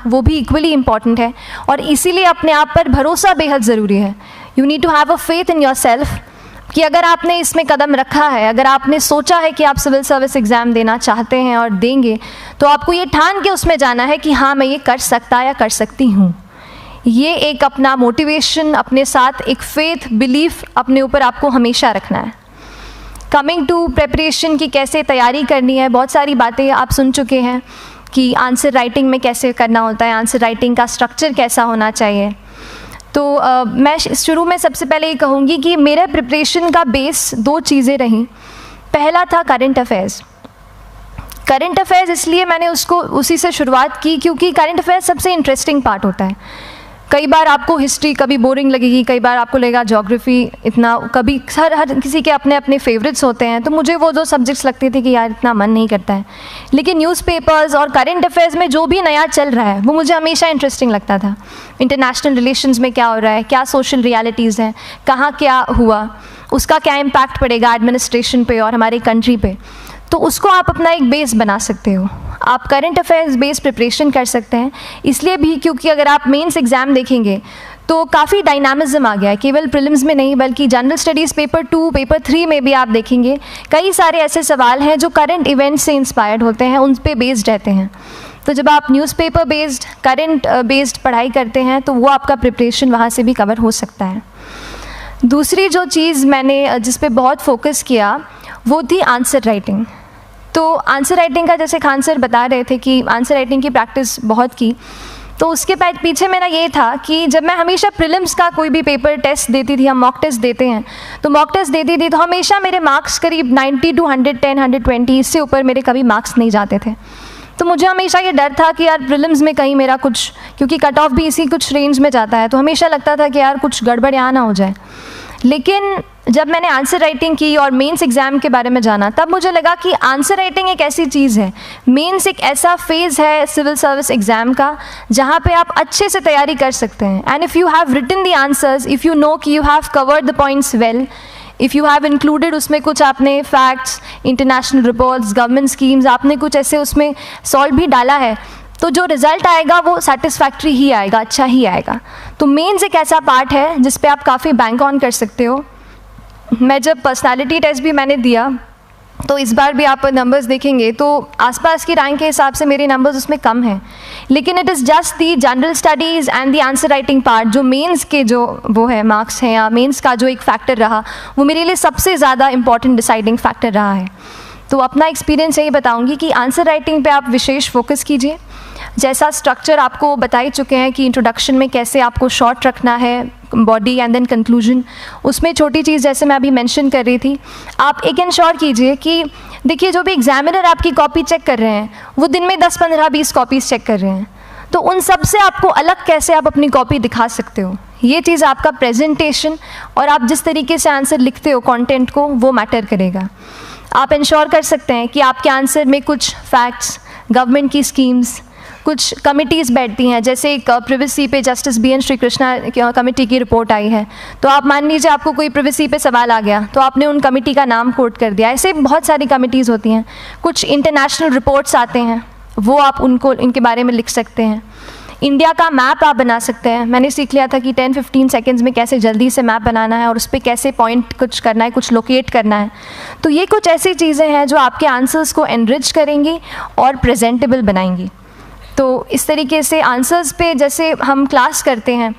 वो भी equally important है, और इसीलिए अपने आप पर भरोसा बेहद ज़रूरी है। You need to have a faith in your self कि अगर आपने इसमें कदम रखा है, अगर आपने सोचा है कि आप सिविल सर्विस एग्ज़ाम देना चाहते हैं और देंगे, तो आपको ये ठान के उसमें जाना है कि हाँ मैं ये कर सकता या कर सकती हूँ। ये एक अपना मोटिवेशन, अपने साथ एक फेथ, बिलीफ अपने ऊपर आपको हमेशा रखना है। कमिंग टू प्रेपरेशन की कैसे तैयारी करनी है, बहुत सारी बातें आप सुन चुके हैं कि आंसर राइटिंग में कैसे करना होता है, आंसर राइटिंग का स्ट्रक्चर कैसा होना चाहिए। तो मैं शुरू में सबसे पहले ये कहूँगी कि मेरे प्रिपरेशन का बेस 2 चीज़ें रहीं। पहला था करंट अफेयर्स। करंट अफेयर्स इसलिए मैंने उसको उसी से शुरुआत की क्योंकि करंट अफेयर्स सबसे इंटरेस्टिंग पार्ट होता है। कई बार आपको हिस्ट्री कभी बोरिंग लगेगी, कई बार आपको लगेगा ज्योग्राफी इतना, कभी हर किसी के अपने अपने फेवरेट्स होते हैं। तो मुझे वो 2 सब्जेक्ट्स लगते थे कि यार इतना मन नहीं करता है, लेकिन न्यूज़पेपर्स और करंट अफेयर्स में जो भी नया चल रहा है वो मुझे हमेशा इंटरेस्टिंग लगता था। इंटरनेशनल रिलेशंस में क्या हो रहा है, क्या सोशल रियलिटीज़ हैं, कहाँ क्या हुआ, उसका क्या इम्पैक्ट पड़ेगा एडमिनिस्ट्रेशन पे और हमारी कंट्री पे, तो उसको आप अपना एक बेस बना सकते हो। आप करंट अफेयर्स बेस्ड प्रिपरेशन कर सकते हैं, इसलिए भी क्योंकि अगर आप मेंस एग्ज़ाम देखेंगे तो काफ़ी डायनामिज्म आ गया है, केवल प्रीलिम्स में नहीं बल्कि जनरल स्टडीज़ पेपर 2, पेपर 3 में भी आप देखेंगे कई सारे ऐसे सवाल हैं जो करंट इवेंट्स से इंस्पायर्ड होते हैं, उन पे बेस्ड रहते हैं। तो जब आप न्यूज़पेपर बेस्ड, करंट बेस्ड पढ़ाई करते हैं तो वो आपका प्रिपरेशन वहाँ से भी कवर हो सकता है। दूसरी जो चीज़ मैंने जिस पे बहुत फोकस किया वो थी आंसर राइटिंग। तो आंसर राइटिंग का जैसे खान सर बता रहे थे कि आंसर राइटिंग की प्रैक्टिस बहुत की, तो उसके पीछे मेरा ये था कि जब मैं हमेशा प्रीलिम्स का कोई भी पेपर टेस्ट देती थी, हम मॉक टेस्ट देते हैं, तो मॉक टेस्ट देती थी तो हमेशा मेरे मार्क्स करीब 90 to 110, 120, इससे ऊपर मेरे कभी मार्क्स नहीं जाते थे। तो मुझे हमेशा ये डर था कि यार प्रीलिम्स में कहीं मेरा कुछ, क्योंकि कट ऑफ भी इसी कुछ रेंज में जाता है, तो हमेशा लगता था कि यार कुछ गड़बड़ यहाँ ना हो जाए। लेकिन जब मैंने आंसर राइटिंग की और मेंस एग्ज़ाम के बारे में जाना, तब मुझे लगा कि आंसर राइटिंग एक ऐसी चीज़ है, मेंस एक ऐसा फेज़ है सिविल सर्विस एग्ज़ाम का जहाँ पे आप अच्छे से तैयारी कर सकते हैं। And if you have written the answers, if you know कि you have covered the points well, if you have included उसमें कुछ आपने facts, international reports, government schemes, आपने कुछ ऐसे उसमें सॉल्व भी डाला है, तो जो रिज़ल्ट आएगा वो सेटिस्फैक्ट्री ही आएगा, अच्छा ही आएगा। तो मेंस एक ऐसा पार्ट है जिस पे आप काफ़ी बैंक ऑन कर सकते हो। मैं जब पर्सनालिटी टेस्ट भी मैंने दिया तो इस बार भी आप नंबर्स देखेंगे तो आसपास की रैंक के हिसाब से मेरे नंबर्स उसमें कम हैं, लेकिन it is just the general studies and the answer writing part, जो मेंस के जो वो है मार्क्स हैं या मेंस का जो एक फैक्टर रहा, वो मेरे लिए सबसे ज़्यादा इंपॉर्टेंट डिसाइडिंग फैक्टर रहा है। तो अपना एक्सपीरियंस यही बताऊंगी कि आंसर राइटिंग पे आप विशेष फोकस कीजिए। जैसा स्ट्रक्चर आपको बता ही चुके हैं कि इंट्रोडक्शन में कैसे आपको शॉर्ट रखना है, बॉडी एंड देन कंक्लूजन, उसमें छोटी चीज़ जैसे मैं अभी मेंशन कर रही थी, आप एक इंश्योर कीजिए कि देखिए जो भी एग्जामिनर आपकी कॉपी चेक कर रहे हैं वो दिन में 10, 15, 20 कॉपीज़ चेक कर रहे हैं, तो उन सब से आपको अलग कैसे आप अपनी कॉपी दिखा सकते हो, ये चीज़ आपका प्रेजेंटेशन और आप जिस तरीके से आंसर लिखते हो कंटेंट को, वो मैटर करेगा। आप इंश्योर कर सकते हैं कि आपके आंसर में कुछ फैक्ट्स, गवर्नमेंट की स्कीम्स, कुछ कमिटीज़ बैठती हैं, जैसे एक प्रिवेसी पे justice BN Shri Krishna committee की रिपोर्ट आई है, तो आप मान लीजिए आपको कोई प्रिवेसी पे सवाल आ गया तो आपने उन कमेटी का नाम कोट कर दिया। ऐसे बहुत सारी कमिटीज़ होती हैं। कुछ इंटरनेशनल रिपोर्ट्स आते हैं, वो आप उनको इनके बारे में लिख सकते हैं। इंडिया का मैप आप बना सकते हैं। मैंने सीख लिया था कि 10-15 सेकेंड्स में कैसे जल्दी से मैप बनाना है और उस पर कैसे पॉइंट कुछ करना है, कुछ लोकेट करना है। तो ये कुछ ऐसी चीज़ें हैं जो आपके आंसर्स को एनरिच करेंगी और प्रेजेंटेबल बनाएंगी। तो इस तरीके से आंसर्स पे जैसे हम क्लास करते हैं,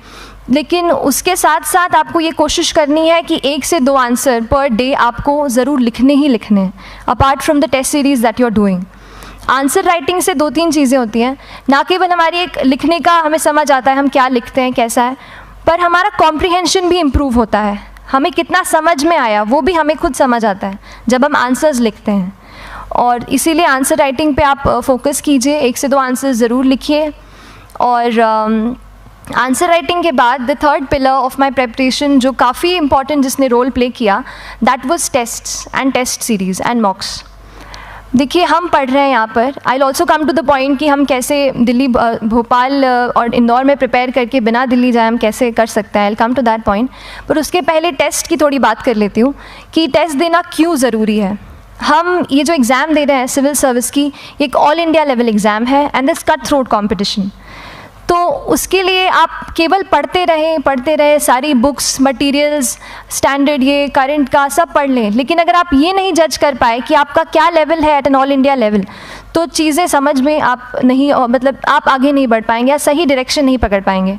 लेकिन उसके साथ साथ आपको ये कोशिश करनी है कि 1 से 2 आंसर पर डे आपको ज़रूर लिखने ही लिखने हैं, apart from the test series that you are doing. Answer writing से 2-3 चीज़ें होती हैं, ना केवल हमारी एक लिखने का हमें समझ आता है हम क्या लिखते हैं कैसा है, पर हमारा कॉम्प्रिहेंशन भी इम्प्रूव होता है। हमें कितना समझ में आया वो भी हमें खुद समझ आता है जब हम आंसर्स लिखते हैं। और इसीलिए आंसर राइटिंग पे आप फोकस कीजिए, 1 से 2 आंसर्स ज़रूर लिखिए। और आंसर राइटिंग के बाद the third pillar of my preparation जो काफ़ी इंपॉर्टेंट जिसने रोल प्ले किया, that was tests and test series and mocks. देखिए हम पढ़ रहे हैं यहाँ पर, I will also come to the point कि हम कैसे दिल्ली, भोपाल और इंदौर में प्रिपेयर करके बिना दिल्ली जाए हम कैसे कर सकते हैं, I will come to that point. पर उसके पहले टेस्ट की थोड़ी बात कर लेती हूँ कि टेस्ट देना क्यों ज़रूरी है। हम ये जो एग्ज़ाम दे रहे हैं सिविल सर्विस की, एक ऑल इंडिया लेवल एग्ज़ाम है and this cut throat competition. तो उसके लिए आप केवल पढ़ते रहें, सारी बुक्स, मटेरियल्स, स्टैंडर्ड ये करंट का सब पढ़ लें, लेकिन अगर आप ये नहीं जज कर पाए कि आपका क्या लेवल है at an all India level, तो चीज़ें समझ में आप नहीं, मतलब आप आगे नहीं बढ़ पाएंगे या सही डायरेक्शन नहीं पकड़ पाएंगे।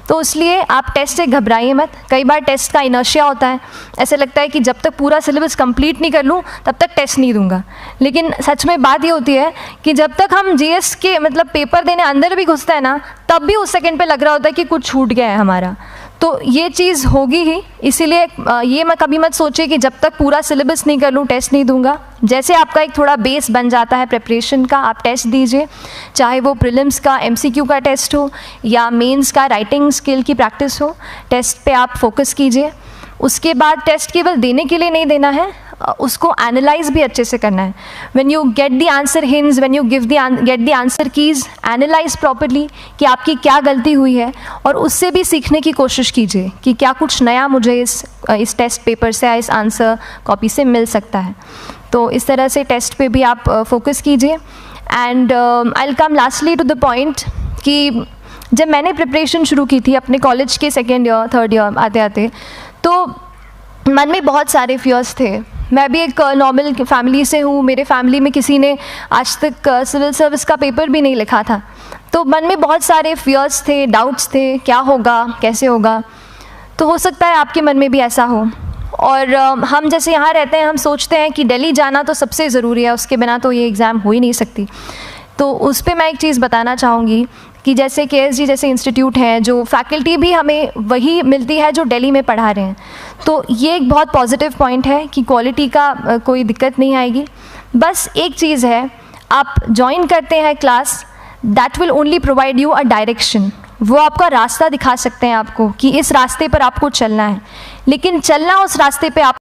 तो इसलिए आप टेस्ट से घबराइए मत। कई बार टेस्ट का इनर्शिया होता है, ऐसे लगता है कि जब तक पूरा सिलेबस कंप्लीट नहीं कर लूँ तब तक टेस्ट नहीं दूंगा, लेकिन सच में बात ये होती है कि जब तक हम जीएस के मतलब पेपर देने अंदर भी घुसते हैं ना, तब भी उस सेकंड पे लग रहा होता है कि कुछ छूट गया है हमारा। तो ये चीज़ होगी ही, इसीलिए ये मैं कभी मत सोचिए कि जब तक पूरा सिलेबस नहीं कर लूँ टेस्ट नहीं दूंगा। जैसे आपका एक थोड़ा बेस बन जाता है प्रिपरेशन का, आप टेस्ट दीजिए, चाहे वो प्रीलिम्स का एमसीक्यू का टेस्ट हो या मेंस का राइटिंग स्किल की प्रैक्टिस हो, टेस्ट पे आप फोकस कीजिए। उसके बाद टेस्ट केवल देने के लिए नहीं देना है, उसको एनालाइज भी अच्छे से करना है। When you get the answer hints, when you get the answer keys, analyse properly कि आपकी क्या गलती हुई है, और उससे भी सीखने की कोशिश कीजिए कि क्या कुछ नया मुझे इस टेस्ट पेपर से या इस आंसर कॉपी से मिल सकता है। तो इस तरह से टेस्ट पे भी आप फोकस कीजिए। And I will come lastly to the point कि जब मैंने प्रिपरेशन शुरू की थी अपने कॉलेज के सेकेंड ईयर थर्ड ईयर आते आते, तो मन में बहुत सारे फियर्स थे। मैं भी एक नॉर्मल फैमिली से हूँ, मेरे फैमिली में किसी ने आज तक सिविल सर्विस का पेपर भी नहीं लिखा था, तो मन में बहुत सारे फियर्स थे, डाउट्स थे, क्या होगा, कैसे होगा। तो हो सकता है आपके मन में भी ऐसा हो। और हम जैसे यहाँ रहते हैं, हम सोचते हैं कि दिल्ली जाना तो सबसे ज़रूरी है, उसके बिना तो ये एग्ज़ाम हो ही नहीं सकती। तो उस पर मैं एक चीज़ बताना चाहूँगी कि जैसे KSG जैसे इंस्टीट्यूट हैं, जो फैकल्टी भी हमें वही मिलती है जो दिल्ली में पढ़ा रहे हैं, तो ये एक बहुत पॉजिटिव पॉइंट है कि क्वालिटी का कोई दिक्कत नहीं आएगी। बस एक चीज़ है, आप ज्वाइन करते हैं class, that will only provide you a direction, वो आपका रास्ता दिखा सकते हैं आपको कि इस रास्ते पर आपको चलना है, लेकिन चलना उस रास्ते पे आप